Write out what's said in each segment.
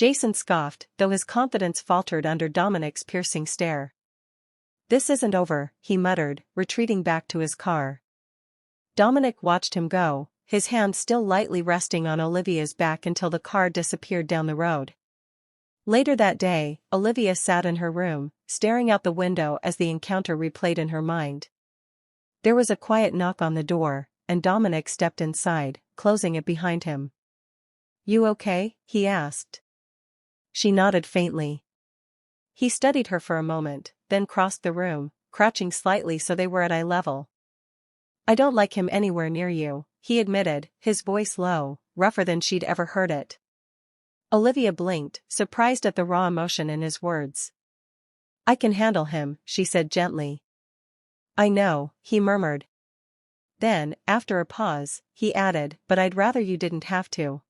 Jason scoffed, though his confidence faltered under Dominic's piercing stare. "This isn't over," he muttered, retreating back to his car. Dominic watched him go, his hand still lightly resting on Olivia's back until the car disappeared down the road. Later that day, Olivia sat in her room, staring out the window as the encounter replayed in her mind. There was a quiet knock on the door, and Dominic stepped inside, closing it behind him. "You okay?" he asked. She nodded faintly. He studied her for a moment, then crossed the room, crouching slightly so they were at eye level. "I don't like him anywhere near you," he admitted, his voice low, rougher than she'd ever heard it. Olivia blinked, surprised at the raw emotion in his words. "I can handle him," she said gently. "I know," he murmured. Then, after a pause, he added, "But I'd rather you didn't have to."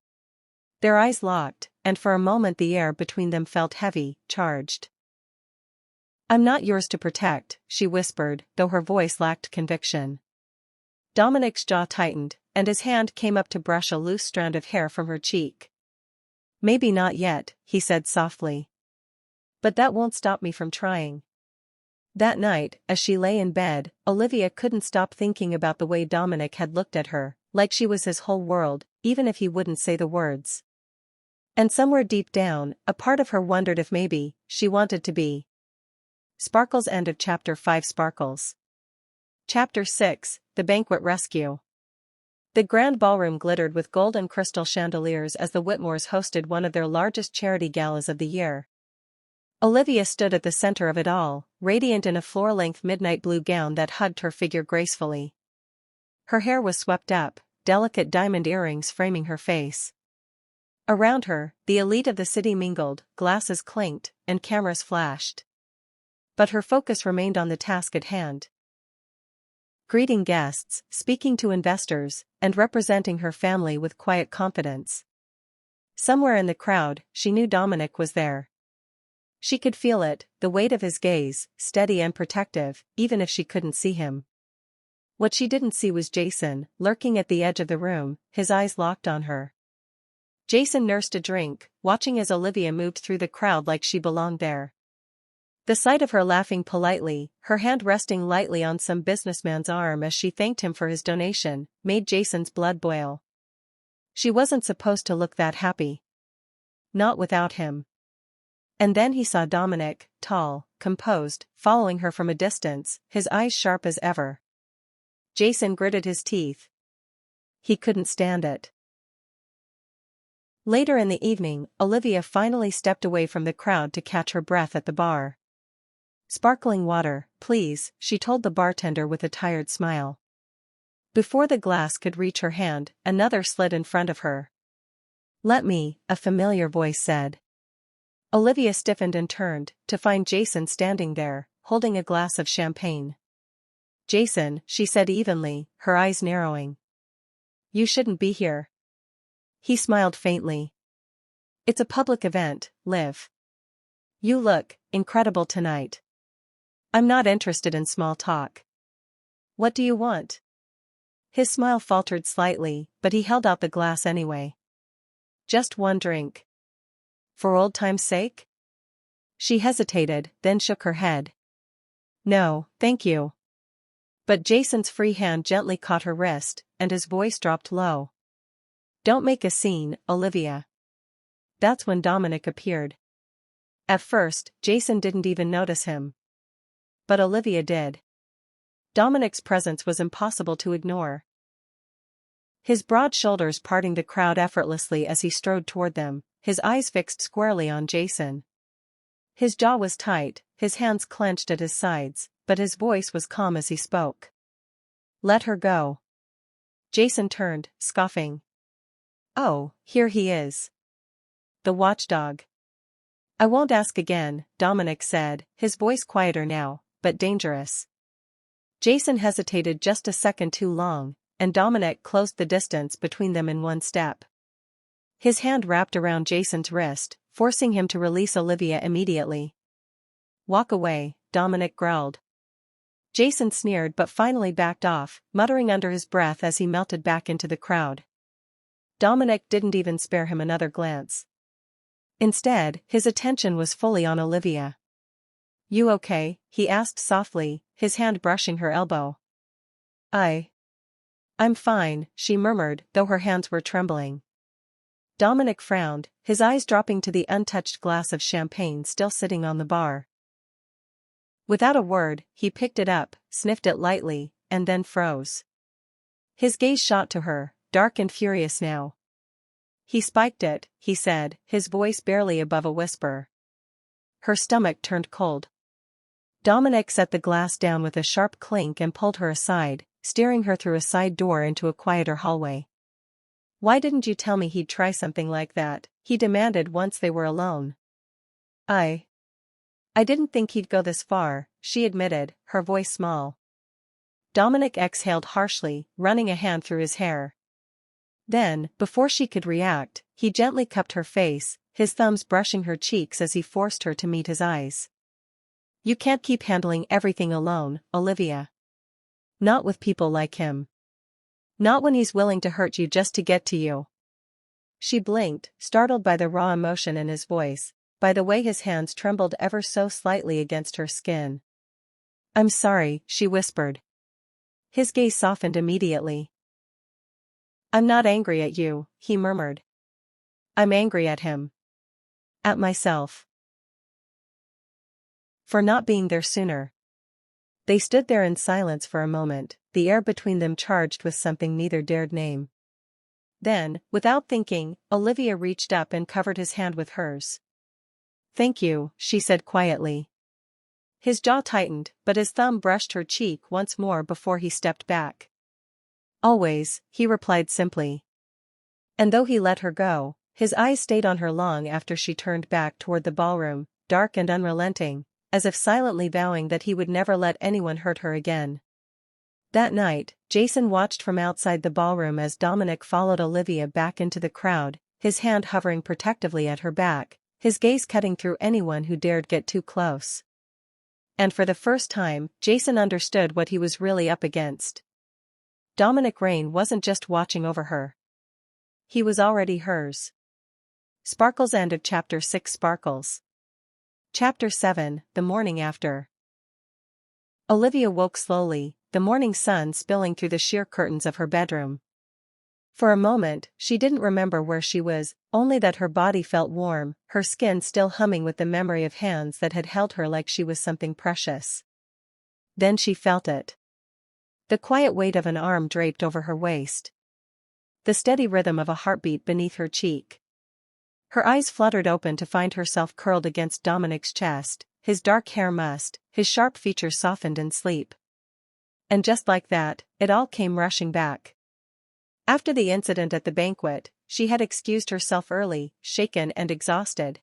Their eyes locked, and for a moment the air between them felt heavy, charged. "I'm not yours to protect," she whispered, though her voice lacked conviction. Dominic's jaw tightened, and his hand came up to brush a loose strand of hair from her cheek. "Maybe not yet," he said softly. "But that won't stop me from trying." That night, as she lay in bed, Olivia couldn't stop thinking about the way Dominic had looked at her, like she was his whole world, even if he wouldn't say the words. And somewhere deep down, a part of her wondered if maybe, she wanted to be. Sparkles. End of Chapter 5. Sparkles. Chapter 6, The Banquet Rescue. The grand ballroom glittered with gold and crystal chandeliers as the Whitmores hosted one of their largest charity galas of the year. Olivia stood at the center of it all, radiant in a floor-length midnight blue gown that hugged her figure gracefully. Her hair was swept up, delicate diamond earrings framing her face. Around her, the elite of the city mingled, glasses clinked, and cameras flashed. But her focus remained on the task at hand. Greeting guests, speaking to investors, and representing her family with quiet confidence. Somewhere in the crowd, she knew Dominic was there. She could feel it, the weight of his gaze, steady and protective, even if she couldn't see him. What she didn't see was Jason, lurking at the edge of the room, his eyes locked on her. Jason nursed a drink, watching as Olivia moved through the crowd like she belonged there. The sight of her laughing politely, her hand resting lightly on some businessman's arm as she thanked him for his donation, made Jason's blood boil. She wasn't supposed to look that happy. Not without him. And then he saw Dominic, tall, composed, following her from a distance, his eyes sharp as ever. Jason gritted his teeth. He couldn't stand it. Later in the evening, Olivia finally stepped away from the crowd to catch her breath at the bar. "Sparkling water, please," she told the bartender with a tired smile. Before the glass could reach her hand, another slid in front of her. "Let me," a familiar voice said. Olivia stiffened and turned, to find Jason standing there, holding a glass of champagne. "Jason," she said evenly, her eyes narrowing. "You shouldn't be here." He smiled faintly. "It's a public event, Liv. You look incredible tonight. I'm not interested in small talk. What do you want?" His smile faltered slightly, but he held out the glass anyway. "Just one drink. For old time's sake?" She hesitated, then shook her head. "No, thank you." But Jason's free hand gently caught her wrist, and his voice dropped low. "Don't make a scene, Olivia." That's when Dominic appeared. At first, Jason didn't even notice him. But Olivia did. Dominic's presence was impossible to ignore. His broad shoulders parting the crowd effortlessly as he strode toward them, his eyes fixed squarely on Jason. His jaw was tight, his hands clenched at his sides, but his voice was calm as he spoke. "Let her go." Jason turned, scoffing. "Oh, here he is. The watchdog." "I won't ask again," Dominic said, his voice quieter now, but dangerous. Jason hesitated just a second too long, and Dominic closed the distance between them in one step. His hand wrapped around Jason's wrist, forcing him to release Olivia immediately. "Walk away," Dominic growled. Jason sneered but finally backed off, muttering under his breath as he melted back into the crowd. Dominic didn't even spare him another glance. Instead, his attention was fully on Olivia. "You okay?" he asked softly, his hand brushing her elbow. I'm fine," she murmured, though her hands were trembling. Dominic frowned, his eyes dropping to the untouched glass of champagne still sitting on the bar. Without a word, he picked it up, sniffed it lightly, and then froze. His gaze shot to her, dark and furious now. "He spiked it," he said, his voice barely above a whisper. Her stomach turned cold. Dominic set the glass down with a sharp clink and pulled her aside, steering her through a side door into a quieter hallway. "Why didn't you tell me he'd try something like that?" he demanded once they were alone. I didn't think he'd go this far," she admitted, her voice small. Dominic exhaled harshly, running a hand through his hair. Then, before she could react, he gently cupped her face, his thumbs brushing her cheeks as he forced her to meet his eyes. "You can't keep handling everything alone, Olivia. Not with people like him. Not when he's willing to hurt you just to get to you." She blinked, startled by the raw emotion in his voice, by the way his hands trembled ever so slightly against her skin. "I'm sorry," she whispered. His gaze softened immediately. "I'm not angry at you," he murmured. "I'm angry at him. At myself. For not being there sooner." They stood there in silence for a moment, the air between them charged with something neither dared name. Then, without thinking, Olivia reached up and covered his hand with hers. "Thank you," she said quietly. His jaw tightened, but his thumb brushed her cheek once more before he stepped back. "Always," he replied simply. And though he let her go, his eyes stayed on her long after she turned back toward the ballroom, dark and unrelenting, as if silently vowing that he would never let anyone hurt her again. That night, Jason watched from outside the ballroom as Dominic followed Olivia back into the crowd, his hand hovering protectively at her back, his gaze cutting through anyone who dared get too close. And for the first time, Jason understood what he was really up against. Dominic Rain wasn't just watching over her. He was already hers. Sparkles. End of Chapter 6. Sparkles. Chapter 7, the morning after. Olivia woke slowly, the morning sun spilling through the sheer curtains of her bedroom. For a moment, she didn't remember where she was, only that her body felt warm, her skin still humming with the memory of hands that had held her like she was something precious. Then she felt it. The quiet weight of an arm draped over her waist. The steady rhythm of a heartbeat beneath her cheek. Her eyes fluttered open to find herself curled against Dominic's chest, his dark hair mussed, his sharp features softened in sleep. And just like that, it all came rushing back. After the incident at the banquet, she had excused herself early, shaken and exhausted.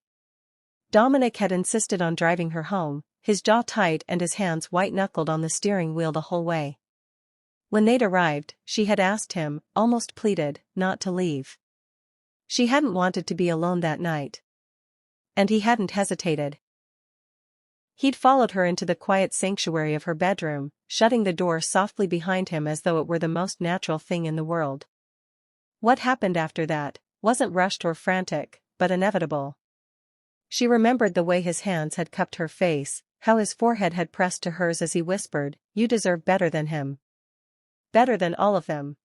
Dominic had insisted on driving her home, his jaw tight and his hands white-knuckled on the steering wheel the whole way. When they'd arrived, she had asked him, almost pleaded, not to leave. She hadn't wanted to be alone that night. And he hadn't hesitated. He'd followed her into the quiet sanctuary of her bedroom, shutting the door softly behind him as though it were the most natural thing in the world. What happened after that wasn't rushed or frantic, but inevitable. She remembered the way his hands had cupped her face, how his forehead had pressed to hers as he whispered, "You deserve better than him. Better than all of them."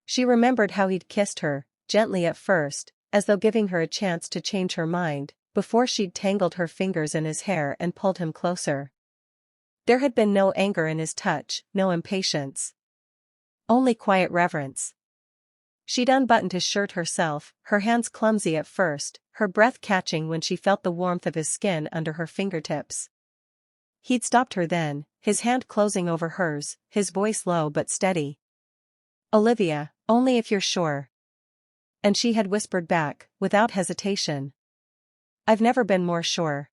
She remembered how he'd kissed her, gently at first, as though giving her a chance to change her mind, before she'd tangled her fingers in his hair and pulled him closer. There had been no anger in his touch, no impatience. Only quiet reverence. She'd unbuttoned his shirt herself, her hands clumsy at first, her breath catching when she felt the warmth of his skin under her fingertips. He'd stopped her then, his hand closing over hers, his voice low but steady. "Olivia, only if you're sure." And she had whispered back, without hesitation, "I've never been more sure."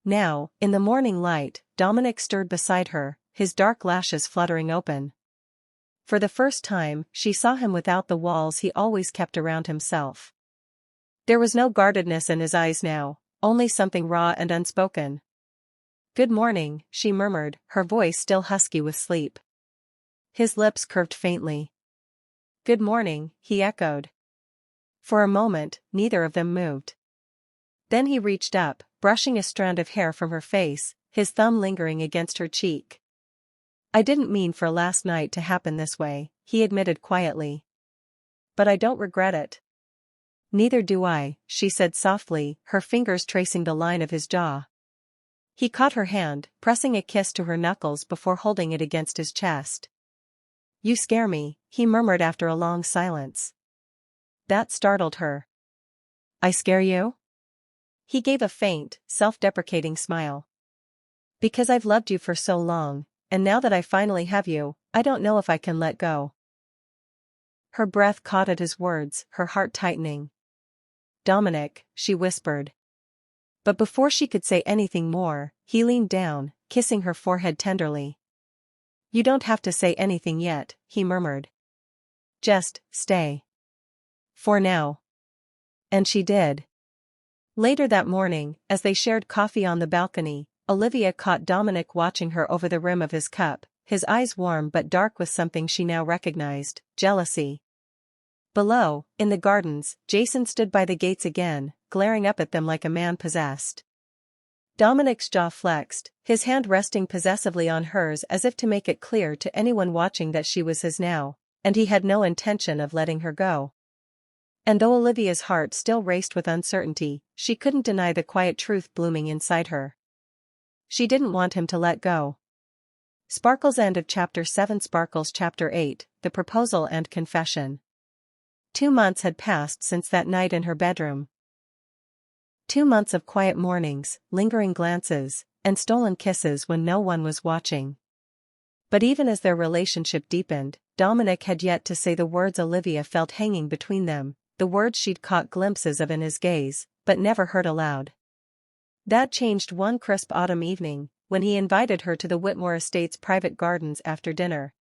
Now, in the morning light, Dominic stirred beside her, his dark lashes fluttering open. For the first time, she saw him without the walls he always kept around himself. There was no guardedness in his eyes now, only something raw and unspoken. "Good morning," she murmured, her voice still husky with sleep. His lips curved faintly. "Good morning," he echoed. For a moment, neither of them moved. Then he reached up, brushing a strand of hair from her face, his thumb lingering against her cheek. "I didn't mean for last night to happen this way," he admitted quietly. "But I don't regret it." "Neither do I," she said softly, her fingers tracing the line of his jaw. He caught her hand, pressing a kiss to her knuckles before holding it against his chest. "You scare me," he murmured after a long silence. That startled her. "I scare you?" He gave a faint, self-deprecating smile. "Because I've loved you for so long, and now that I finally have you, I don't know if I can let go." Her breath caught at his words, her heart tightening. "Dominic," she whispered. But before she could say anything more, he leaned down, kissing her forehead tenderly. "You don't have to say anything yet," he murmured. "Just stay. For now." And she did. Later that morning, as they shared coffee on the balcony, Olivia caught Dominic watching her over the rim of his cup, his eyes warm but dark with something she now recognized: jealousy. Below, in the gardens, Jason stood by the gates again, glaring up at them like a man possessed. Dominic's jaw flexed, his hand resting possessively on hers as if to make it clear to anyone watching that she was his now, and he had no intention of letting her go. And though Olivia's heart still raced with uncertainty, she couldn't deny the quiet truth blooming inside her. She didn't want him to let go. Sparkles. End of Chapter 7. Sparkles. Chapter 8, The Proposal and Confession. 2 months had passed since that night in her bedroom. 2 months of quiet mornings, lingering glances, and stolen kisses when no one was watching. But even as their relationship deepened, Dominic had yet to say the words Olivia felt hanging between them, the words she'd caught glimpses of in his gaze, but never heard aloud. That changed one crisp autumn evening, when he invited her to the Whitmore Estate's private gardens after dinner.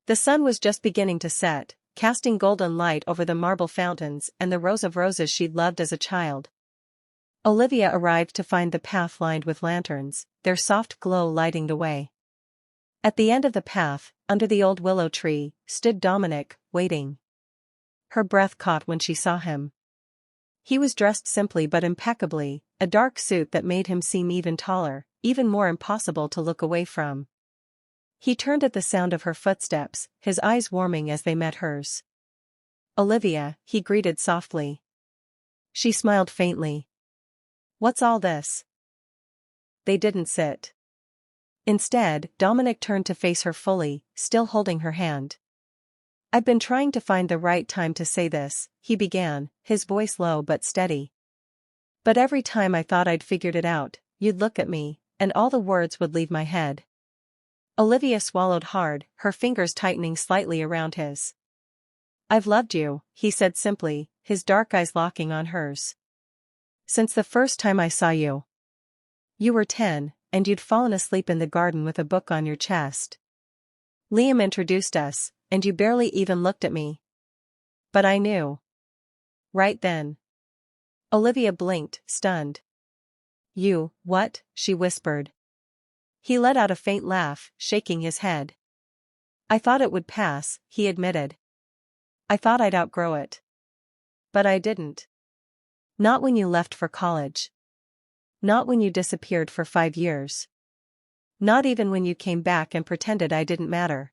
The sun was just beginning to set, casting golden light over the marble fountains and the rows of roses she'd loved as a child. Olivia arrived to find the path lined with lanterns, their soft glow lighting the way. At the end of the path, under the old willow tree, stood Dominic, waiting. Her breath caught when she saw him. He was dressed simply but impeccably, a dark suit that made him seem even taller, even more impossible to look away from. He turned at the sound of her footsteps, his eyes warming as they met hers. "Olivia," he greeted softly. She smiled faintly. "What's all this?" They didn't sit. Instead, Dominic turned to face her fully, still holding her hand. "I've been trying to find the right time to say this," he began, his voice low but steady. "But every time I thought I'd figured it out, you'd look at me, and all the words would leave my head." Olivia swallowed hard, her fingers tightening slightly around his. "I've loved you," he said simply, his dark eyes locking on hers. "Since the first time I saw you. You were 10, and you'd fallen asleep in the garden with a book on your chest. Liam introduced us, and you barely even looked at me. But I knew. Right then." Olivia blinked, stunned. "You, what?" she whispered. He let out a faint laugh, shaking his head. "I thought it would pass," he admitted. "I thought I'd outgrow it. But I didn't. Not when you left for college. Not when you disappeared for 5 years. Not even when you came back and pretended I didn't matter."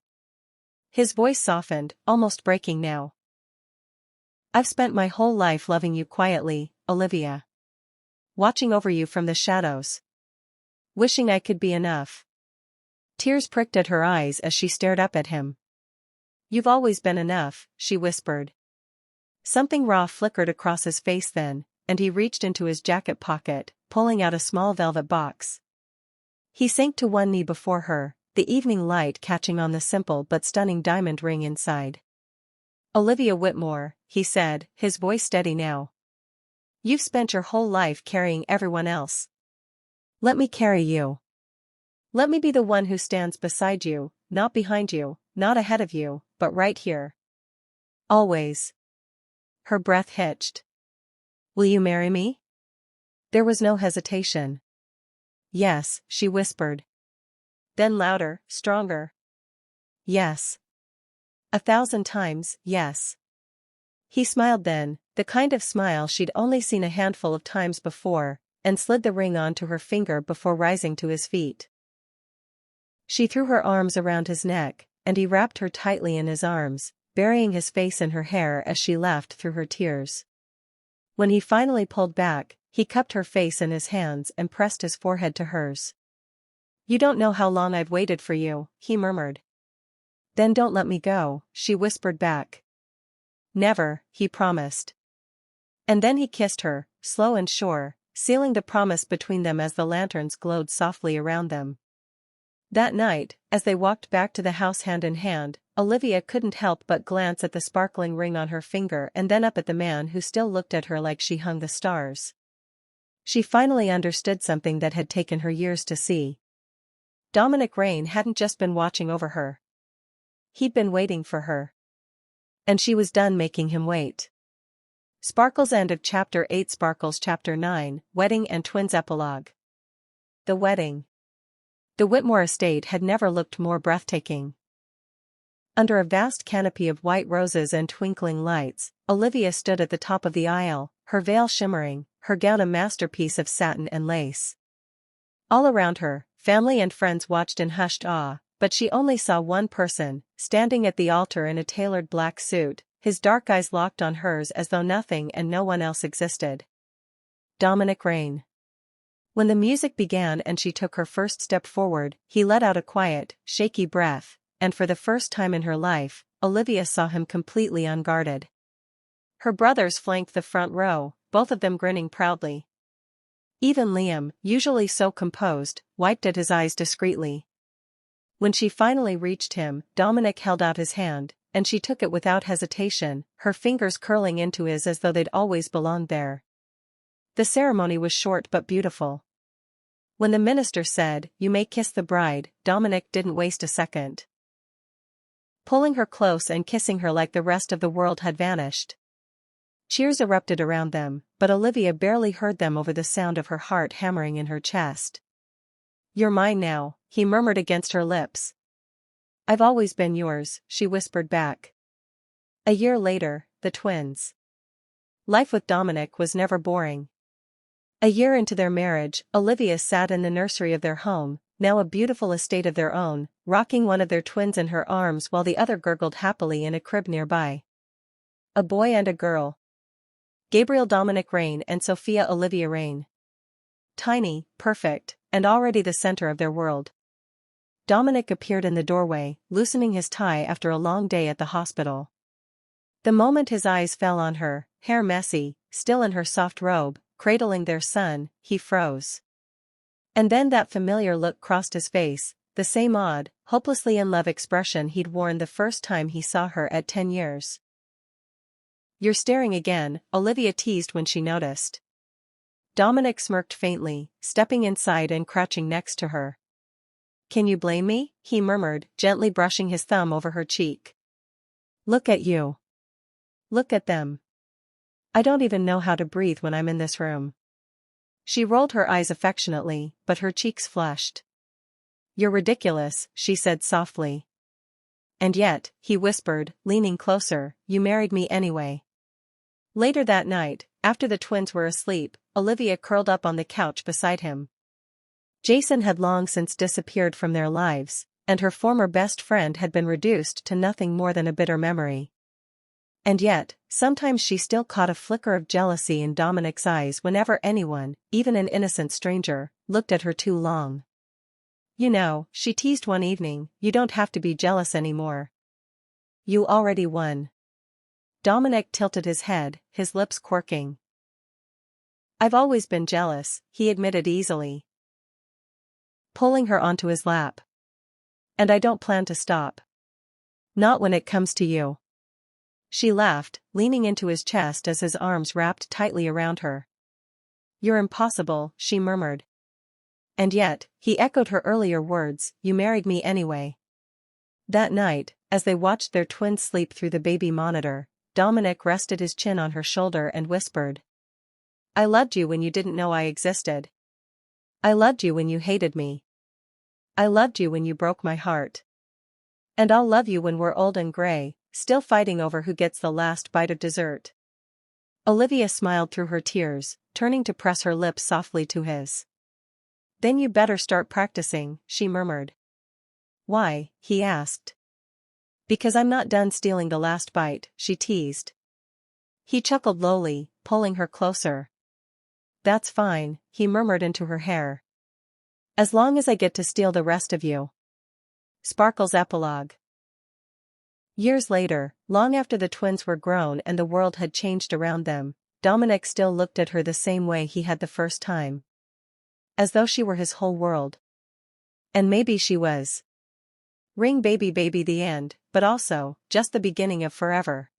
His voice softened, almost breaking now. "I've spent my whole life loving you quietly, Olivia. Watching over you from the shadows. Wishing I could be enough." Tears pricked at her eyes as she stared up at him. "You've always been enough," she whispered. Something raw flickered across his face then, and he reached into his jacket pocket, pulling out a small velvet box. He sank to one knee before her, the evening light catching on the simple but stunning diamond ring inside. "Olivia Whitmore," he said, his voice steady now. "You've spent your whole life carrying everyone else. Let me carry you. Let me be the one who stands beside you, not behind you, not ahead of you, but right here. Always." Her breath hitched. "Will you marry me?" There was no hesitation. "Yes," she whispered. Then louder, stronger. "Yes. 1,000 times, yes." He smiled then, the kind of smile she'd only seen a handful of times before, and slid the ring onto her finger before rising to his feet. She threw her arms around his neck, and he wrapped her tightly in his arms, burying his face in her hair as she laughed through her tears. When he finally pulled back, he cupped her face in his hands and pressed his forehead to hers. "You don't know how long I've waited for you," he murmured. "Then don't let me go," she whispered back. "Never," he promised. And then he kissed her, slow and sure, sealing the promise between them as the lanterns glowed softly around them. That night, as they walked back to the house hand in hand, Olivia couldn't help but glance at the sparkling ring on her finger and then up at the man who still looked at her like she hung the stars. She finally understood something that had taken her years to see. Dominic Raine hadn't just been watching over her. He'd been waiting for her. And she was done making him wait. Sparkles End of Chapter 8. Sparkles Chapter 9, Wedding and Twins Epilogue. The wedding. The Whitmore estate had never looked more breathtaking. Under a vast canopy of white roses and twinkling lights, Olivia stood at the top of the aisle, her veil shimmering, her gown a masterpiece of satin and lace. All around her, family and friends watched in hushed awe, but she only saw one person, standing at the altar in a tailored black suit, his dark eyes locked on hers as though nothing and no one else existed. Dominic Raine. When the music began and she took her first step forward, he let out a quiet, shaky breath, and for the first time in her life, Olivia saw him completely unguarded. Her brothers flanked the front row, both of them grinning proudly. Even Liam, usually so composed, wiped at his eyes discreetly. When she finally reached him, Dominic held out his hand, and she took it without hesitation, her fingers curling into his as though they'd always belonged there. The ceremony was short but beautiful. When the minister said, "You may kiss the bride," Dominic didn't waste a second. Pulling her close and kissing her like the rest of the world had vanished. Cheers erupted around them, but Olivia barely heard them over the sound of her heart hammering in her chest. "You're mine now," he murmured against her lips. "I've always been yours," she whispered back. A year later, the twins. Life with Dominic was never boring. A year into their marriage, Olivia sat in the nursery of their home, now a beautiful estate of their own, rocking one of their twins in her arms while the other gurgled happily in a crib nearby. A boy and a girl. Gabriel Dominic Raine and Sophia Olivia Raine. Tiny, perfect, and already the center of their world. Dominic appeared in the doorway, loosening his tie after a long day at the hospital. The moment his eyes fell on her, hair messy, still in her soft robe, cradling their son, he froze. And then that familiar look crossed his face, the same odd, hopelessly in love expression he'd worn the first time he saw her at 10 years. "You're staring again," Olivia teased when she noticed. Dominic smirked faintly, stepping inside and crouching next to her. "Can you blame me?" he murmured, gently brushing his thumb over her cheek. "Look at you. Look at them. I don't even know how to breathe when I'm in this room." She rolled her eyes affectionately, but her cheeks flushed. "You're ridiculous," she said softly. "And yet," he whispered, leaning closer, "you married me anyway." Later that night, after the twins were asleep, Olivia curled up on the couch beside him. Jason had long since disappeared from their lives, and her former best friend had been reduced to nothing more than a bitter memory. And yet, sometimes she still caught a flicker of jealousy in Dominic's eyes whenever anyone, even an innocent stranger, looked at her too long. "You know," she teased one evening, "you don't have to be jealous anymore. You already won." Dominic tilted his head, his lips quirking. "I've always been jealous," he admitted easily, pulling her onto his lap. "And I don't plan to stop. Not when it comes to you." She laughed, leaning into his chest as his arms wrapped tightly around her. "You're impossible," she murmured. "And yet," he echoed her earlier words, "you married me anyway." That night, as they watched their twins sleep through the baby monitor, Dominic rested his chin on her shoulder and whispered, "I loved you when you didn't know I existed. I loved you when you hated me. I loved you when you broke my heart. And I'll love you when we're old and gray, still fighting over who gets the last bite of dessert." Olivia smiled through her tears, turning to press her lips softly to his. Then you better start practicing, she murmured. Why? He asked. Because I'm not done stealing the last bite, she teased. He chuckled lowly, pulling her closer. That's fine, he murmured into her hair. As long as I get to steal the rest of you. Sparkle's epilogue. Years later, long after the twins were grown and the world had changed around them, Dominic still looked at her the same way he had the first time. As though she were his whole world. And maybe she was. Ring baby baby the end, but also, just the beginning of forever.